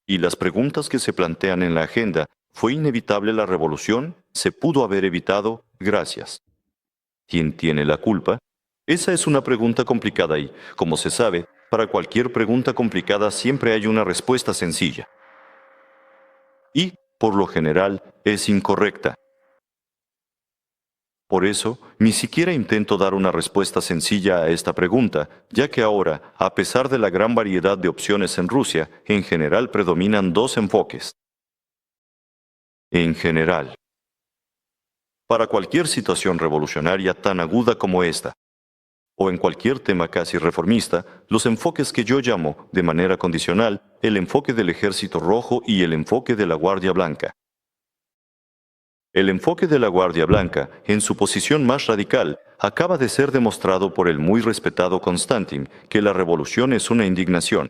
Y las preguntas que se plantean en la agenda, ¿fue inevitable la revolución? ¿Se pudo haber evitado? Gracias. ¿Quién tiene la culpa? Esa es una pregunta complicada y, como se sabe, para cualquier pregunta complicada siempre hay una respuesta sencilla. Y, por lo general, es incorrecta. Por eso, ni siquiera intento dar una respuesta sencilla a esta pregunta, ya que ahora, a pesar de la gran variedad de opciones en Rusia, en general predominan dos enfoques. En general, para cualquier situación revolucionaria tan aguda como esta, o en cualquier tema casi reformista, los enfoques que yo llamo, de manera condicional, el enfoque del Ejército Rojo y el enfoque de la Guardia Blanca. El enfoque de la Guardia Blanca, en su posición más radical, acaba de ser demostrado por el muy respetado Konstantin, que la revolución es una indignación.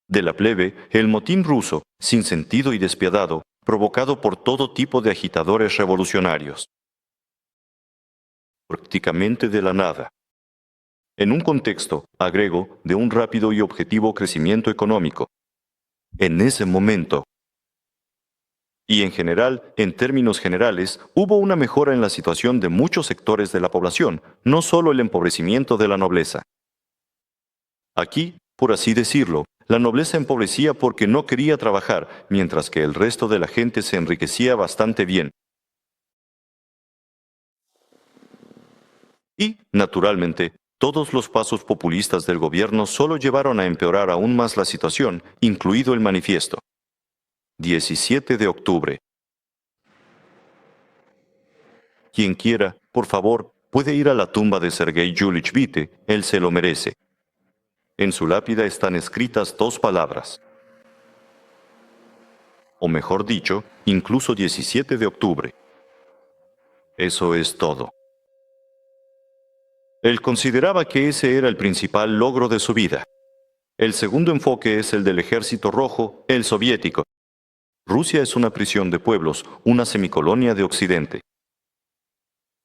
De la plebe, el motín ruso, sin sentido y despiadado, provocado por todo tipo de agitadores revolucionarios. Prácticamente de la nada. En un contexto, agrego, de un rápido y objetivo crecimiento económico. En ese momento, y en general, en términos generales, hubo una mejora en la situación de muchos sectores de la población, no solo el empobrecimiento de la nobleza. Aquí, por así decirlo, la nobleza empobrecía porque no quería trabajar, mientras que el resto de la gente se enriquecía bastante bien. Y, naturalmente, todos los pasos populistas del gobierno solo llevaron a empeorar aún más la situación, incluido el manifiesto. 17 de octubre. Quien quiera, por favor, puede ir a la tumba de Sergei Yulich Vite, él se lo merece. En su lápida están escritas dos palabras. O mejor dicho, incluso 17 de octubre. Eso es todo. Él consideraba que ese era el principal logro de su vida. El segundo enfoque es el del Ejército Rojo, el soviético. Rusia es una prisión de pueblos, una semicolonia de Occidente.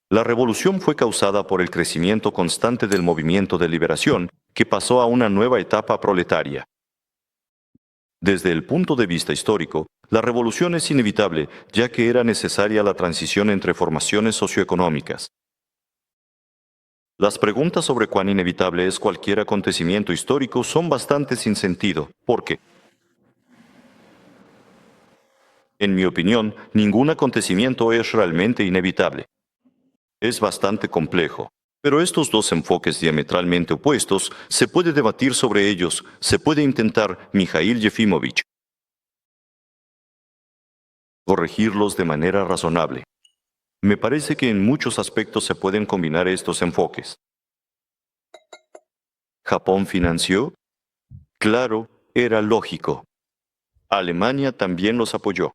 La revolución fue causada por el crecimiento constante del movimiento de liberación, que pasó a una nueva etapa proletaria. Desde el punto de vista histórico, la revolución es inevitable, ya que era necesaria la transición entre formaciones socioeconómicas. Las preguntas sobre cuán inevitable es cualquier acontecimiento histórico son bastante sin sentido, porque, en mi opinión, ningún acontecimiento es realmente inevitable. Es bastante complejo. Pero estos dos enfoques diametralmente opuestos, se puede debatir sobre ellos, se puede intentar, Mikhail Yefimovich, corregirlos de manera razonable. Me parece que en muchos aspectos se pueden combinar estos enfoques. ¿Japón financió? Claro, era lógico. Alemania también los apoyó.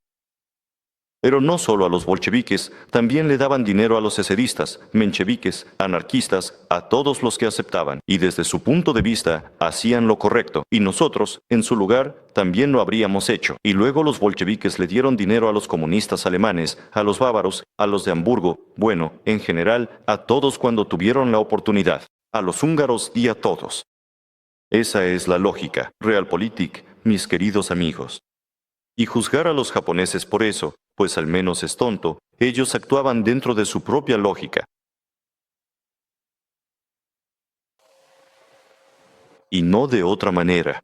Pero no solo a los bolcheviques, también le daban dinero a los eseristas, mencheviques, anarquistas, a todos los que aceptaban, y desde su punto de vista hacían lo correcto, y nosotros, en su lugar, también lo habríamos hecho. Y luego los bolcheviques le dieron dinero a los comunistas alemanes, a los bávaros, a los de Hamburgo, bueno, en general, a todos cuando tuvieron la oportunidad, a los húngaros y a todos. Esa es la lógica, realpolitik, mis queridos amigos. Y juzgar a los japoneses por eso, pues al menos es tonto, ellos actuaban dentro de su propia lógica. Y no de otra manera.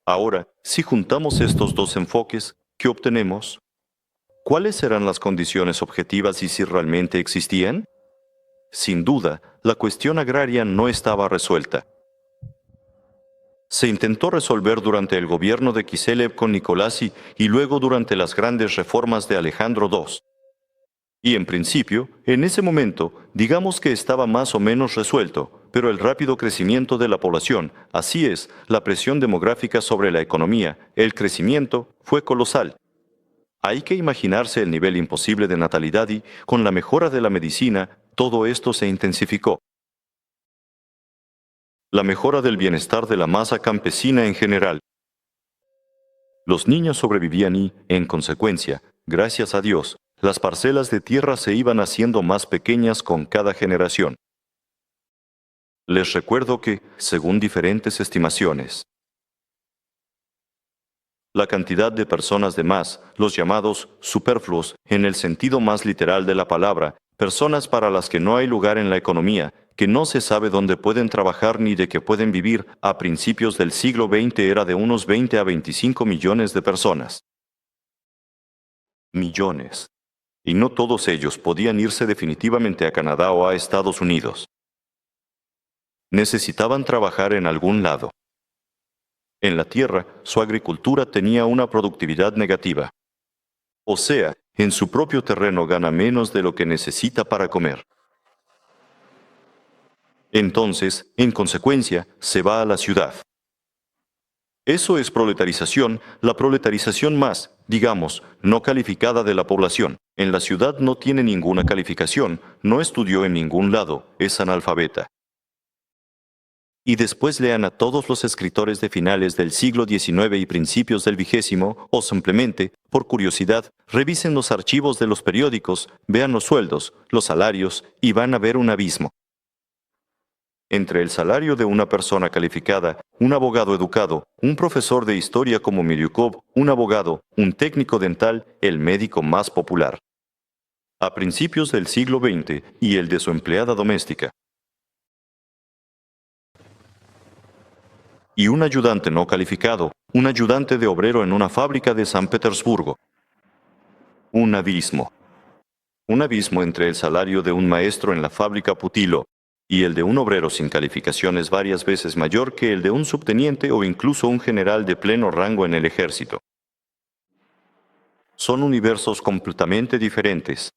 Ahora, si juntamos estos dos enfoques, ¿qué obtenemos? ¿Cuáles eran las condiciones objetivas y si realmente existían? Sin duda, la cuestión agraria no estaba resuelta. Se intentó resolver durante el gobierno de Kiselev con Nicolasi y luego durante las grandes reformas de Alejandro II. Y en principio, en ese momento, digamos que estaba más o menos resuelto, pero el rápido crecimiento de la población, así es, la presión demográfica sobre la economía, el crecimiento, fue colosal. Hay que imaginarse el nivel imposible de natalidad y, con la mejora de la medicina, todo esto se intensificó. La mejora del bienestar de la masa campesina en general. Los niños sobrevivían y, en consecuencia, gracias a Dios, las parcelas de tierra se iban haciendo más pequeñas con cada generación. Les recuerdo que, según diferentes estimaciones, La cantidad de personas de más, los llamados superfluos, en el sentido más literal de la palabra, personas para las que no hay lugar en la economía, que no se sabe dónde pueden trabajar ni de qué pueden vivir, a principios del siglo XX era de unos 20 a 25 millones de personas. Millones. Y no todos ellos podían irse definitivamente a Canadá o a Estados Unidos. Necesitaban trabajar en algún lado. En la tierra, su agricultura tenía una productividad negativa. O sea, en su propio terreno gana menos de lo que necesita para comer. Entonces, en consecuencia, se va a la ciudad. Eso es proletarización, la proletarización más, digamos, no calificada de la población. En la ciudad no tiene ninguna calificación, no estudió en ningún lado, es analfabeta. Y después lean a todos los escritores de finales del siglo XIX y principios del XX, o simplemente, por curiosidad, revisen los archivos de los periódicos, vean los sueldos, los salarios, y van a ver un abismo. Entre el salario de una persona calificada, un abogado educado, un profesor de historia como Miryukov, un abogado, un técnico dental, el médico más popular. A principios del siglo XX y el de su empleada doméstica. Y un ayudante no calificado, un ayudante de obrero en una fábrica de San Petersburgo. Un abismo. Un abismo entre el salario de un maestro en la fábrica Putilo y el de un obrero sin calificaciones varias veces mayor que el de un subteniente o incluso un general de pleno rango en el ejército. Son universos completamente diferentes,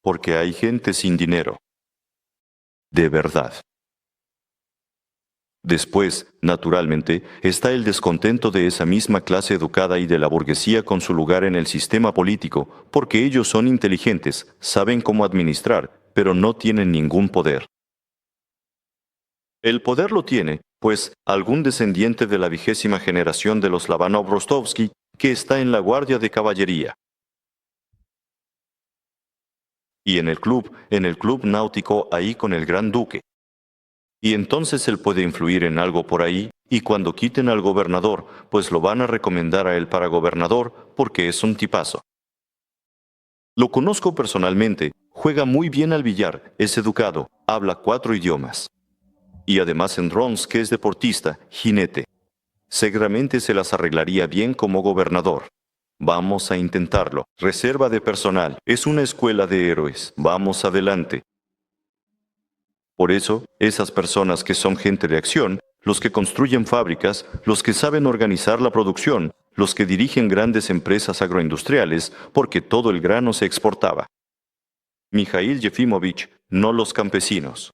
porque hay gente sin dinero. De verdad. Después, naturalmente, está el descontento de esa misma clase educada y de la burguesía con su lugar en el sistema político, porque ellos son inteligentes, saben cómo administrar, pero no tienen ningún poder. El poder lo tiene, pues, algún descendiente de la 20ª generación de los Lavanov-Rostovsky que está en la Guardia de Caballería. Y en el club náutico ahí con el Gran Duque. Y entonces él puede influir en algo por ahí, y cuando quiten al gobernador, pues lo van a recomendar a él para gobernador, porque es un tipazo. Lo conozco personalmente, juega muy bien al billar, es educado, habla 4 idiomas. Y además en Rons, que es deportista, jinete. Seguramente se las arreglaría bien como gobernador. Vamos a intentarlo. Reserva de personal. Es una escuela de héroes. Vamos adelante. Por eso, esas personas que son gente de acción, los que construyen fábricas, los que saben organizar la producción, los que dirigen grandes empresas agroindustriales, porque todo el grano se exportaba. Mijail Yefimovich, no los campesinos.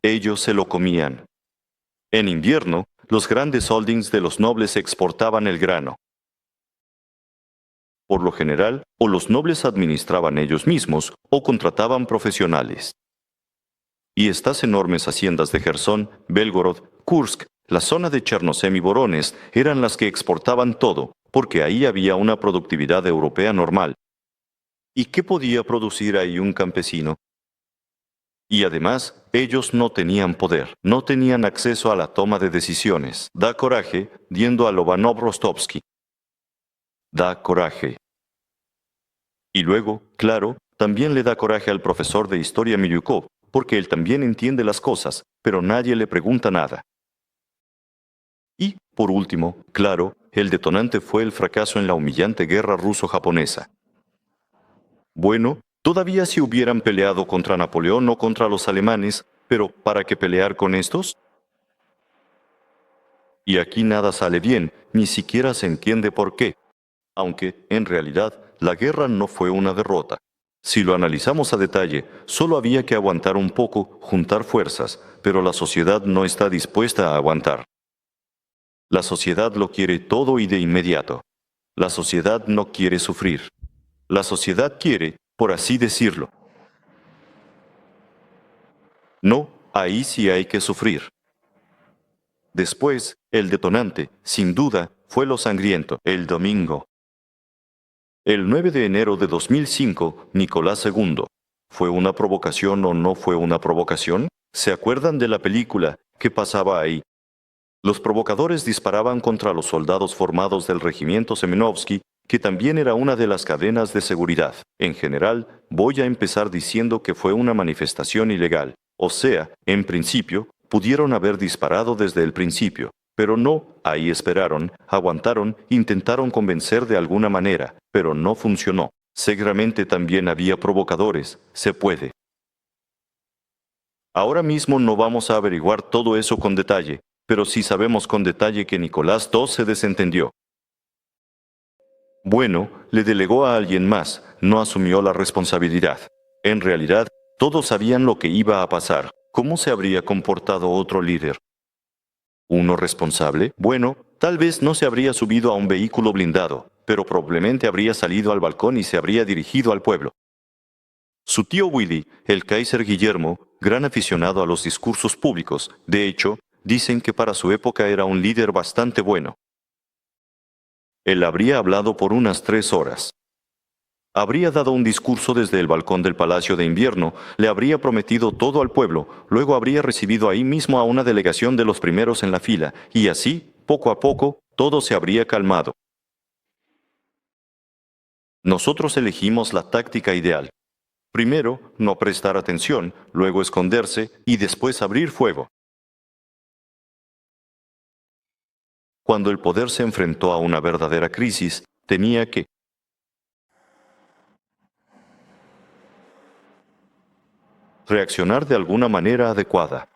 Ellos se lo comían. En invierno, los grandes holdings de los nobles exportaban el grano. Por lo general, o los nobles administraban ellos mismos o contrataban profesionales. Y estas enormes haciendas de Jersón, Belgorod, Kursk, la zona de Chernozem y Voronezh eran las que exportaban todo, porque ahí había una productividad europea normal. ¿Y qué podía producir ahí un campesino? Y además, ellos no tenían poder, no tenían acceso a la toma de decisiones. Da coraje, viendo a Lobanov-Rostovsky. Da coraje. Y luego, claro, también le da coraje al profesor de historia Miryukov, porque él también entiende las cosas, pero nadie le pregunta nada. Y, por último, claro, el detonante fue el fracaso en la humillante guerra ruso-japonesa. Bueno, todavía si hubieran peleado contra Napoleón o contra los alemanes, pero ¿para qué pelear con estos? Y aquí nada sale bien, ni siquiera se entiende por qué. Aunque, en realidad, la guerra no fue una derrota. Si lo analizamos a detalle, solo había que aguantar un poco, juntar fuerzas, pero la sociedad no está dispuesta a aguantar. La sociedad lo quiere todo y de inmediato. La sociedad no quiere sufrir. La sociedad quiere, por así decirlo. No, ahí sí hay que sufrir. Después, el detonante, sin duda, fue lo sangriento, el domingo. El 9 de enero de 2005, Nicolás II. ¿Fue una provocación o no fue una provocación? ¿Se acuerdan de la película? ¿Qué pasaba ahí? Los provocadores disparaban contra los soldados formados del regimiento Semenovsky, que también era una de las cadenas de seguridad. En general, voy a empezar diciendo que fue una manifestación ilegal. O sea, en principio, pudieron haber disparado desde el principio, pero no, ahí esperaron, aguantaron, intentaron convencer de alguna manera, pero no funcionó. Seguramente también había provocadores, se puede. Ahora mismo no vamos a averiguar todo eso con detalle, pero sí sabemos con detalle que Nicolás II se desentendió. Bueno, le delegó a alguien más, no asumió la responsabilidad. En realidad, todos sabían lo que iba a pasar. ¿Cómo se habría comportado otro líder? ¿Uno responsable? Bueno, tal vez no se habría subido a un vehículo blindado, pero probablemente habría salido al balcón y se habría dirigido al pueblo. Su tío Willy, el Kaiser Guillermo, gran aficionado a los discursos públicos, de hecho, dicen que para su época era un líder bastante bueno. Él habría hablado por unas 3 horas. Habría dado un discurso desde el balcón del Palacio de Invierno, le habría prometido todo al pueblo, luego habría recibido ahí mismo a una delegación de los primeros en la fila, y así, poco a poco, todo se habría calmado. Nosotros elegimos la táctica ideal. Primero, no prestar atención, luego esconderse y después abrir fuego. Cuando el poder se enfrentó a una verdadera crisis, tenía que reaccionar de alguna manera adecuada.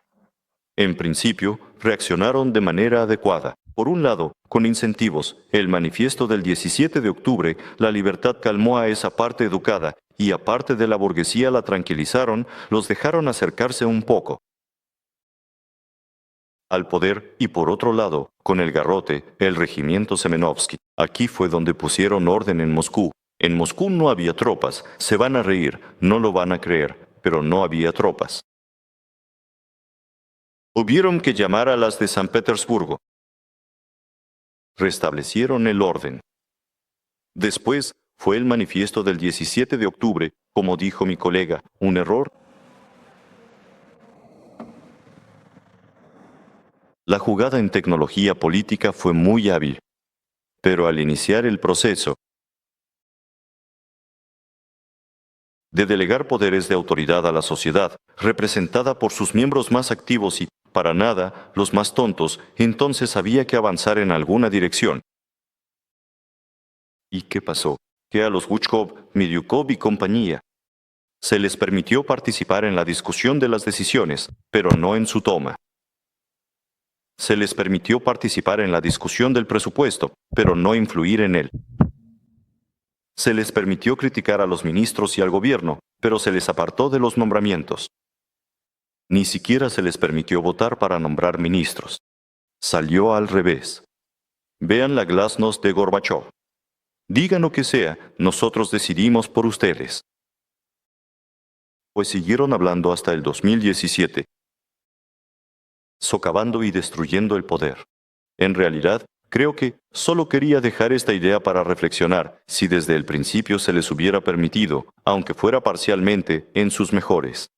En principio, reaccionaron de manera adecuada. Por un lado, con incentivos, el manifiesto del 17 de octubre, la libertad calmó a esa parte educada, y aparte de la burguesía la tranquilizaron, los dejaron acercarse un poco al poder, y por otro lado, con el garrote, el regimiento Semenovsky. Aquí fue donde pusieron orden en Moscú. En Moscú no había tropas, se van a reír, no lo van a creer, pero no había tropas. Hubieron que llamar a las de San Petersburgo. Restablecieron el orden. Después fue el manifiesto del 17 de octubre, como dijo mi colega, un error. La jugada en tecnología política fue muy hábil, pero al iniciar el proceso de delegar poderes de autoridad a la sociedad, representada por sus miembros más activos y, para nada, los más tontos, entonces había que avanzar en alguna dirección. ¿Y qué pasó? Que a los Guchkov, Miryukov y compañía se les permitió participar en la discusión de las decisiones, pero no en su toma. Se les permitió participar en la discusión del presupuesto, pero no influir en él. Se les permitió criticar a los ministros y al gobierno, pero se les apartó de los nombramientos. Ni siquiera se les permitió votar para nombrar ministros. Salió al revés. Vean la glasnost de Gorbachov. Digan lo que sea, nosotros decidimos por ustedes. Pues siguieron hablando hasta el 2017, socavando y destruyendo el poder. En realidad, creo que solo quería dejar esta idea para reflexionar si desde el principio se les hubiera permitido, aunque fuera parcialmente, en sus mejores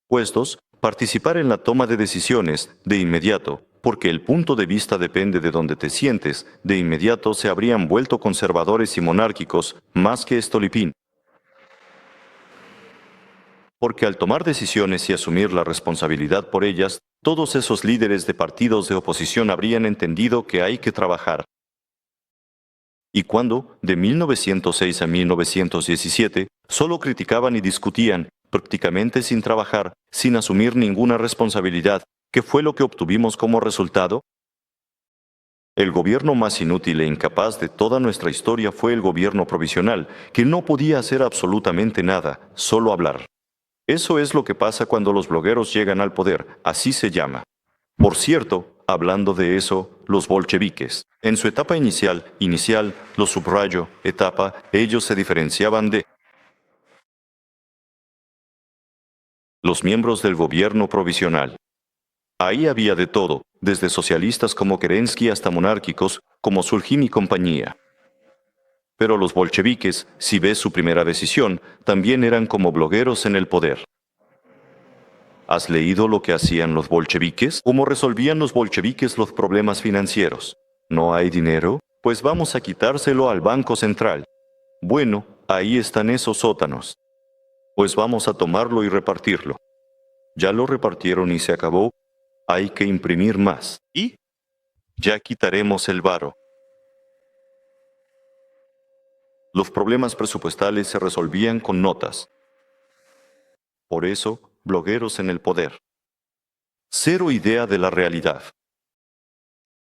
puestos, participar en la toma de decisiones de inmediato, porque el punto de vista depende de donde te sientes, de inmediato se habrían vuelto conservadores y monárquicos más que Stolypin. Porque al tomar decisiones y asumir la responsabilidad por ellas, todos esos líderes de partidos de oposición habrían entendido que hay que trabajar. Y cuando, de 1906 a 1917, solo criticaban y discutían, prácticamente sin trabajar, sin asumir ninguna responsabilidad, ¿qué fue lo que obtuvimos como resultado? El gobierno más inútil e incapaz de toda nuestra historia fue el gobierno provisional, que no podía hacer absolutamente nada, solo hablar. Eso es lo que pasa cuando los blogueros llegan al poder, así se llama. Por cierto, hablando de eso, los bolcheviques. En su etapa inicial, lo subrayo, etapa, ellos se diferenciaban de los miembros del gobierno provisional. Ahí había de todo, desde socialistas como Kerensky hasta monárquicos como Surgin y compañía. Pero los bolcheviques, si ves su primera decisión, también eran como blogueros en el poder. ¿Has leído lo que hacían los bolcheviques? ¿Cómo resolvían los bolcheviques los problemas financieros? ¿No hay dinero? Pues vamos a quitárselo al Banco Central. Bueno, ahí están esos sótanos. Pues vamos a tomarlo y repartirlo. Ya lo repartieron y se acabó. Hay que imprimir más. Y ya quitaremos el varo. Los problemas presupuestales se resolvían con notas. Por eso, blogueros en el poder. Cero idea de la realidad.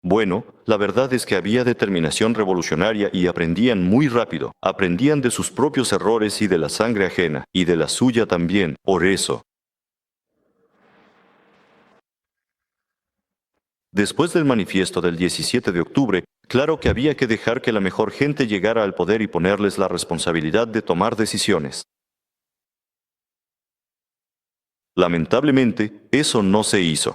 Bueno, la verdad es que había determinación revolucionaria y aprendían muy rápido. Aprendían de sus propios errores y de la sangre ajena, y de la suya también. Por eso. Después del manifiesto del 17 de octubre, claro que había que dejar que la mejor gente llegara al poder y ponerles la responsabilidad de tomar decisiones. Lamentablemente, eso no se hizo.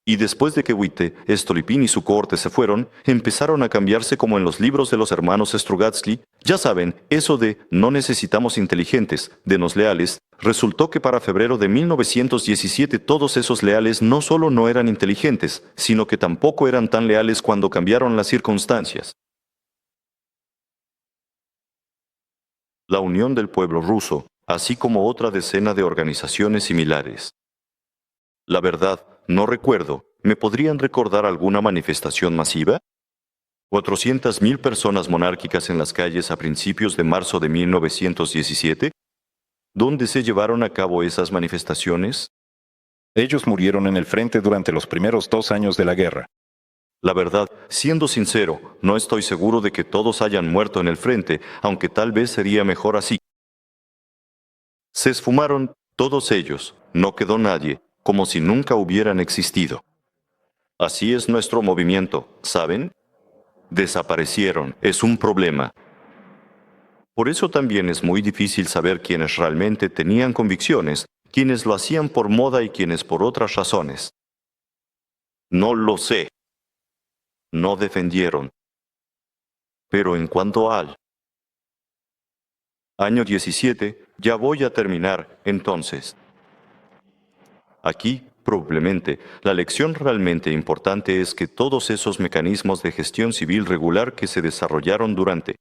Y después de que Witte, Stolypin y su cohorte se fueron, empezaron a cambiarse como en los libros de los hermanos Strugatsky. Ya saben, eso de no necesitamos inteligentes, denos leales. Resultó que para febrero de 1917 todos esos leales no solo no eran inteligentes, sino que tampoco eran tan leales cuando cambiaron las circunstancias. La Unión del Pueblo Ruso, así como otra decena de organizaciones similares. La verdad, no recuerdo. ¿Me podrían recordar alguna manifestación masiva? 400.000 personas monárquicas en las calles a principios de marzo de 1917. ¿Dónde se llevaron a cabo esas manifestaciones? Ellos murieron en el frente durante los primeros 2 años de la guerra. La verdad, siendo sincero, no estoy seguro de que todos hayan muerto en el frente, aunque tal vez sería mejor así. Se esfumaron todos ellos, no quedó nadie, como si nunca hubieran existido. Así es nuestro movimiento, ¿saben? Desaparecieron, es un problema. Por eso también es muy difícil saber quiénes realmente tenían convicciones, quienes lo hacían por moda y quienes por otras razones. No lo sé. No defendieron. Pero en cuanto al año 17, ya voy a terminar, entonces. Aquí, probablemente, la lección realmente importante es que todos esos mecanismos de gestión civil regular que se desarrollaron durante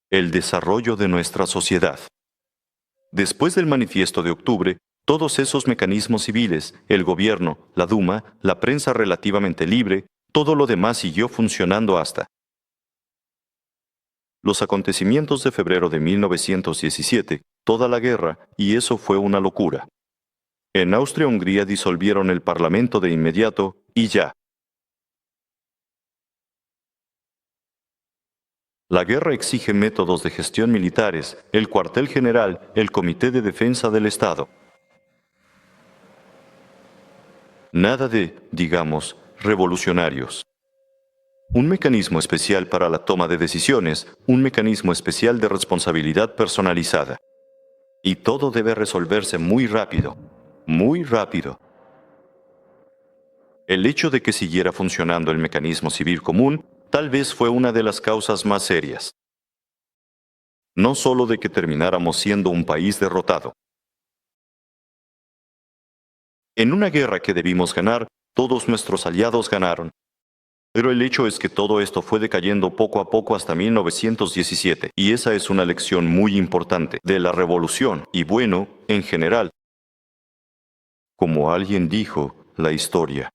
el desarrollo de nuestra sociedad. Después del manifiesto de octubre, todos esos mecanismos civiles, el gobierno, la Duma, la prensa relativamente libre, todo lo demás siguió funcionando hasta los acontecimientos de febrero de 1917, toda la guerra, y eso fue una locura. En Austria-Hungría disolvieron el parlamento de inmediato, y ya. La guerra exige métodos de gestión militares, el cuartel general, el Comité de Defensa del Estado. Nada de, digamos, revolucionarios. Un mecanismo especial para la toma de decisiones, un mecanismo especial de responsabilidad personalizada. Y todo debe resolverse muy rápido, muy rápido. El hecho de que siguiera funcionando el mecanismo civil común tal vez fue una de las causas más serias. No solo de que termináramos siendo un país derrotado. En una guerra que debimos ganar, todos nuestros aliados ganaron. Pero el hecho es que todo esto fue decayendo poco a poco hasta 1917, y esa es una lección muy importante de la revolución, y bueno, en general. Como alguien dijo, la historia.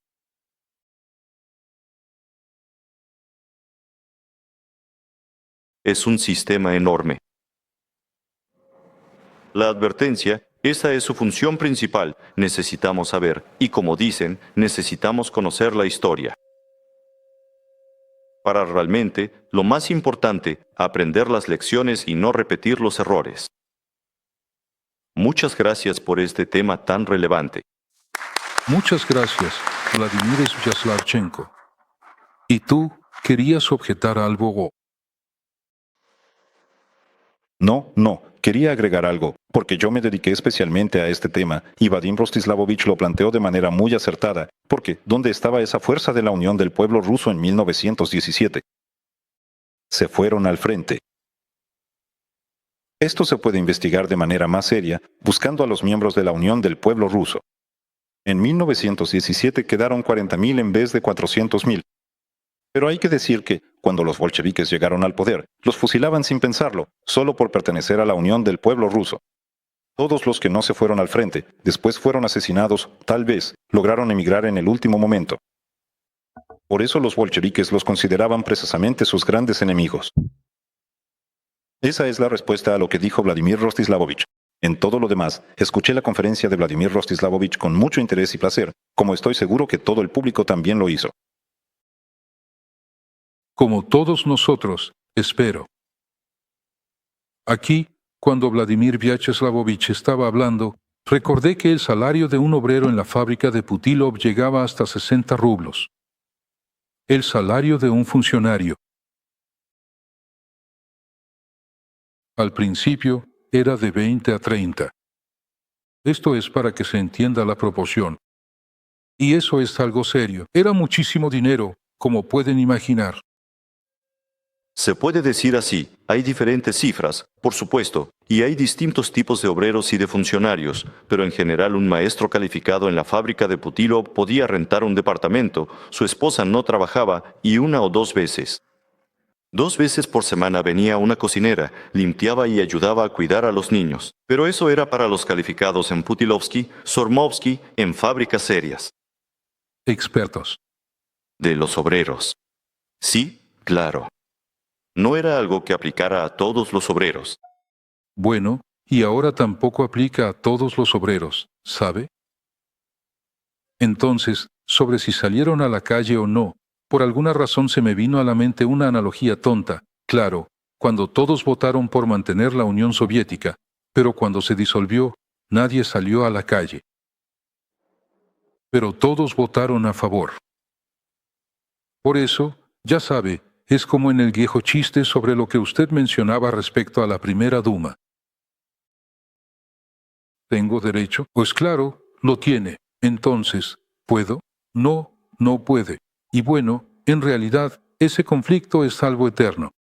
Es un sistema enorme. La advertencia, esa es su función principal, necesitamos saber, y como dicen, necesitamos conocer la historia. Para realmente, lo más importante, aprender las lecciones y no repetir los errores. Muchas gracias por este tema tan relevante. Muchas gracias, Vladimir Yaslavchenko. ¿Y tú querías objetar algo? No, quería agregar algo, porque yo me dediqué especialmente a este tema y Vadim Rostislavovich lo planteó de manera muy acertada, porque ¿dónde estaba esa fuerza de la Unión del Pueblo Ruso en 1917? Se fueron al frente. Esto se puede investigar de manera más seria buscando a los miembros de la Unión del Pueblo Ruso. En 1917 quedaron 40.000 en vez de 400.000. Pero hay que decir que, cuando los bolcheviques llegaron al poder, los fusilaban sin pensarlo, solo por pertenecer a la Unión del Pueblo Ruso. Todos los que no se fueron al frente, después fueron asesinados, tal vez, lograron emigrar en el último momento. Por eso los bolcheviques los consideraban precisamente sus grandes enemigos. Esa es la respuesta a lo que dijo Vladimir Rostislavovich. En todo lo demás, escuché la conferencia de Vladimir Rostislavovich con mucho interés y placer, como estoy seguro que todo el público también lo hizo. Como todos nosotros, espero. Aquí, cuando Vladimir Vyacheslavoich estaba hablando, recordé que el salario de un obrero en la fábrica de Putilov llegaba hasta 60 rublos. El salario de un funcionario. Al principio era de 20 a 30. Esto es para que se entienda la proporción. Y eso es algo serio. Era muchísimo dinero, como pueden imaginar. Se puede decir así, hay diferentes cifras, por supuesto, y hay distintos tipos de obreros y de funcionarios, pero en general un maestro calificado en la fábrica de Putilov podía rentar un departamento, su esposa no trabajaba y 1 o 2 veces. 2 veces por semana venía una cocinera, limpiaba y ayudaba a cuidar a los niños. Pero eso era para los calificados en Putilovsky, Sormovsky, en fábricas serias. Expertos. De los obreros. Sí, claro. No era algo que aplicara a todos los obreros. Bueno, y ahora tampoco aplica a todos los obreros, ¿sabe? Entonces, sobre si salieron a la calle o no, por alguna razón se me vino a la mente una analogía tonta. Claro, cuando todos votaron por mantener la Unión Soviética, pero cuando se disolvió, nadie salió a la calle. Pero todos votaron a favor. Por eso, ya sabe, es como en el viejo chiste sobre lo que usted mencionaba respecto a la primera Duma. ¿Tengo derecho? Pues claro, lo tiene. Entonces, ¿puedo? No, no puede. Y bueno, en realidad, ese conflicto es algo eterno.